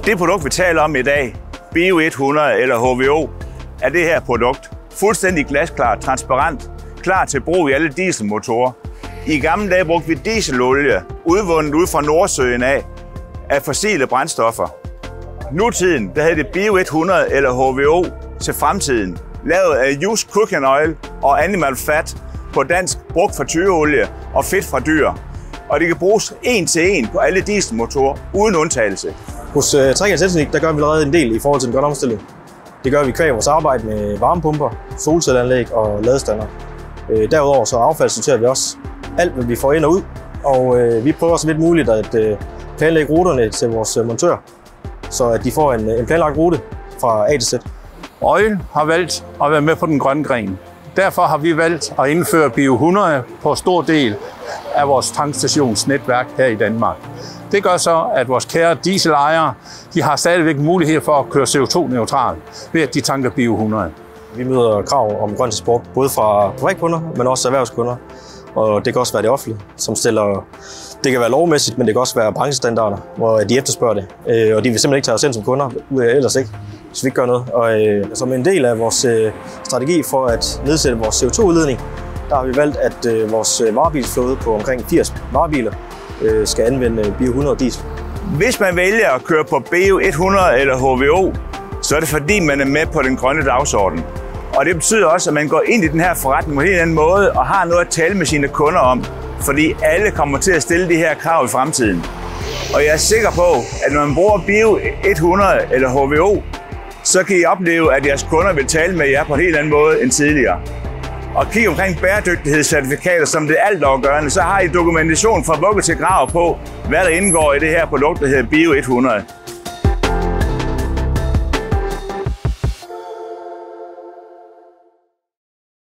Det produkt, vi taler om i dag, Bio 100 eller HVO, er det her produkt. Fuldstændig glasklart, transparent, klar til brug i alle dieselmotorer. I gamle dage brugte vi dieselolie, udvundet ud fra Nordsøen af fossile brændstoffer. Nutiden, der hedder det Bio 100 eller HVO til fremtiden, lavet af used cooking oil og animal fat, på dansk brugt fra tyreolie og fedt fra dyr. Og det kan bruges en til en på alle dieselmotorer uden undtagelse. Hos Trikk Elteknik, der gør vi allerede en del i forhold til den grønne omstilling. Det gør vi kvæg vores arbejde med varmepumper, solcelleanlæg og ladestander. Derudover så affaldssorterer vi også alt, hvad vi får ind og ud. Og vi prøver så vidt muligt at planlægge ruterne til vores montører, så at de får en planlagt rute fra A til Z. Oil har valgt at være med på den grønne gren. Derfor har vi valgt at indføre Bio 100 på stor del af vores tankstationsnetværk her i Danmark. Det gør så, at vores kære dieselejere de har stadigvæk mulighed for at køre CO2-neutralt ved at de tanker Bio 100. Vi møder krav om grøn transport, både fra privatkunder, men også erhvervskunder. Og det kan også være det offentlige, som stiller. Det kan være lovmæssigt, men det kan også være branchestandarder, hvor de efterspørger det. Og de vil simpelthen ikke tage os ind som kunder, ellers ikke, hvis vi ikke gør noget. Og som en del af vores strategi for at nedsætte vores CO2-udledning, der har vi valgt, at vores varebilsflåde på omkring 80 varebiler skal anvende Bio 100 diesel. Hvis man vælger at køre på Bio 100 eller HVO, så er det fordi, man er med på den grønne dagsorden. Og det betyder også, at man går ind i den her forretning på en helt anden måde og har noget at tale med sine kunder om. Fordi alle kommer til at stille de her krav i fremtiden. Og jeg er sikker på, at når man bruger Bio 100 eller HVO, så kan I opleve, at jeres kunder vil tale med jer på en helt anden måde end tidligere. Og kig omkring bæredygtighedscertifikater, som det er altafgørende, så har I dokumentation fra vugge til grav på, hvad der indgår i det her produkt, der hedder Bio 100.